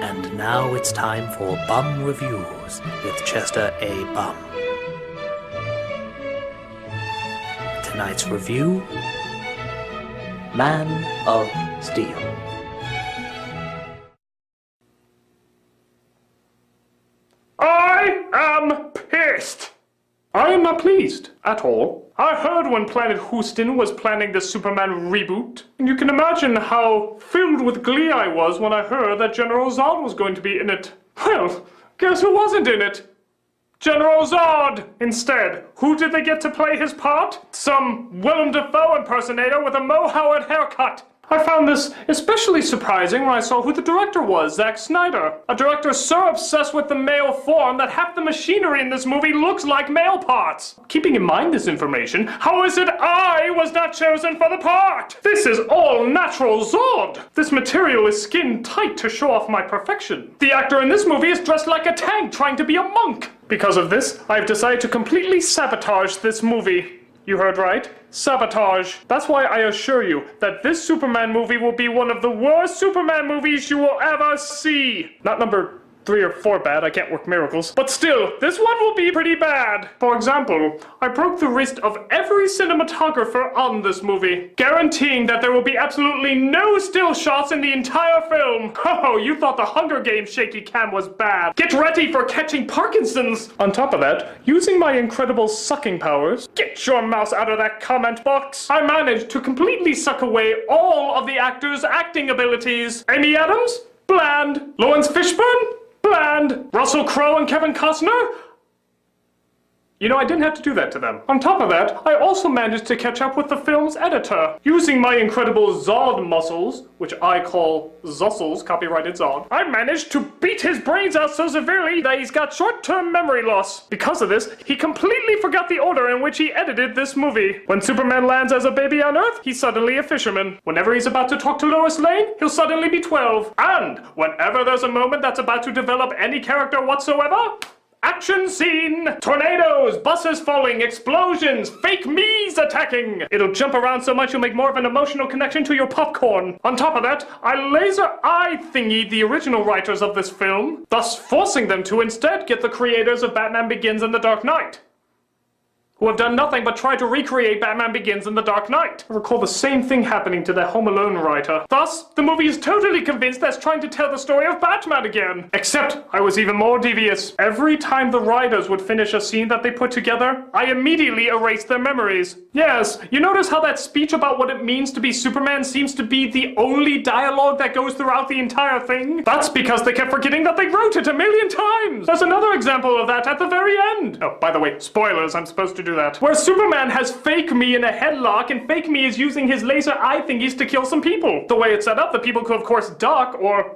And now it's time for Bum Reviews with Chester A. Bum. Tonight's review, Man of Steel. I am pissed! I am not pleased at all. I heard when Planet Houston was planning the Superman reboot, and you can imagine how filled with glee I was when I heard that General Zod was going to be in it. Well, guess who wasn't in it? General Zod! Instead, who did they get to play his part? Some Willem Dafoe impersonator with a Mo Howard haircut. I found this especially surprising when I saw who the director was, Zack Snyder. A director so obsessed with the male form that half the machinery in this movie looks like male parts. Keeping in mind this information, how is it I was not chosen for the part? This is all natural Zod. This material is skin tight to show off my perfection. The actor in this movie is dressed like a tank trying to be a monk. Because of this, I've decided to completely sabotage this movie. You heard right. Sabotage. That's why I assure you that this Superman movie will be one of the worst Superman movies you will ever see. Not number 3 or 4 bad, I can't work miracles. But still, this one will be pretty bad. For example, I broke the wrist of every cinematographer on this movie, guaranteeing that there will be absolutely no still shots in the entire film. Oh, you thought the Hunger Games shaky cam was bad. Get ready for catching Parkinson's. On top of that, using my incredible sucking powers, get your mouse out of that comment box, I managed to completely suck away all of the actors' acting abilities. Amy Adams? Bland. Lawrence Fishburne? Bland. Russell Crowe and Kevin Costner? You know, I didn't have to do that to them. On top of that, I also managed to catch up with the film's editor. Using my incredible Zod muscles, which I call Zussels, copyrighted Zod, I managed to beat his brains out so severely that he's got short-term memory loss. Because of this, he completely forgot the order in which he edited this movie. When Superman lands as a baby on Earth, he's suddenly a fisherman. Whenever he's about to talk to Lois Lane, he'll suddenly be 12. And whenever there's a moment that's about to develop any character whatsoever, action scene! Tornadoes, buses falling, explosions, fake me's attacking! It'll jump around so much you'll make more of an emotional connection to your popcorn. On top of that, I laser eye thingied the original writers of this film, thus forcing them to instead get the creators of Batman Begins and The Dark Knight, who have done nothing but try to recreate Batman Begins and The Dark Knight. I recall the same thing happening to the Home Alone writer. Thus, the movie is totally convinced that it's trying to tell the story of Batman again. Except, I was even more devious. Every time the writers would finish a scene that they put together, I immediately erased their memories. Yes, you notice how that speech about what it means to be Superman seems to be the only dialogue that goes throughout the entire thing? That's because they kept forgetting that they wrote it 1,000,000 times! There's another example of that at the very end. Oh, by the way, spoilers, I'm supposed to do that. Where Superman has fake me in a headlock and fake me is using his laser eye thingies to kill some people. The way it's set up, the people could of course duck or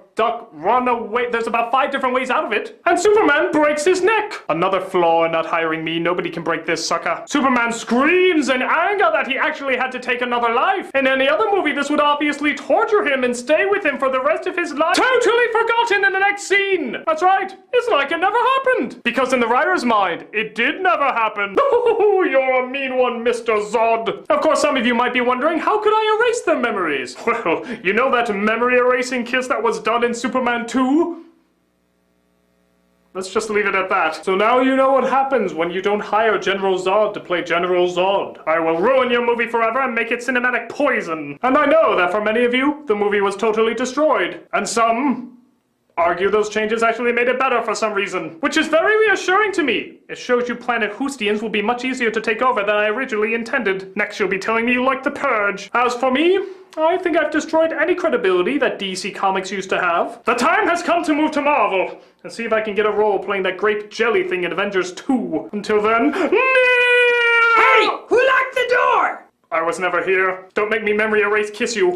run away. There's about 5 different ways out of it. And Superman breaks his neck. Another flaw in not hiring me. Nobody can break this sucker. Superman screams in anger that he actually had to take another life. In any other movie, this would obviously torture him and stay with him for the rest of his life. Totally forgotten in the next scene. That's right. It's like it never happened. Because in the writer's mind, it did never happen. You're a mean one, Mr. Zod. Of course, some of you might be wondering, how could I erase their memories? Well, you know that memory erasing kiss that was done in Superman 2? Let's just leave it at that. So now you know what happens when you don't hire General Zod to play General Zod. I will ruin your movie forever and make it cinematic poison. And I know that for many of you, the movie was totally destroyed. And some argue those changes actually made it better for some reason, which is very reassuring to me. It shows you Planet Houstians will be much easier to take over than I originally intended. Next you'll be telling me you like The Purge. As for me, I think I've destroyed any credibility that DC Comics used to have. The time has come to move to Marvel and see if I can get a role playing that grape jelly thing in Avengers 2. Until then, Hey! Who locked the door? I was never here. Don't make me memory erase kiss you.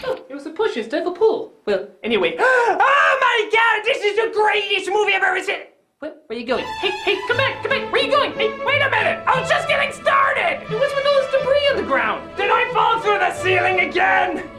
Oh, it was a push instead of a pull. Well, anyway. Oh my god, this is the greatest movie I've ever seen! What? Where are you going? Hey, come back! Where are you going? Hey, wait a minute! I was just getting started! What's with all this debris on the ground? Did I fall through the ceiling again?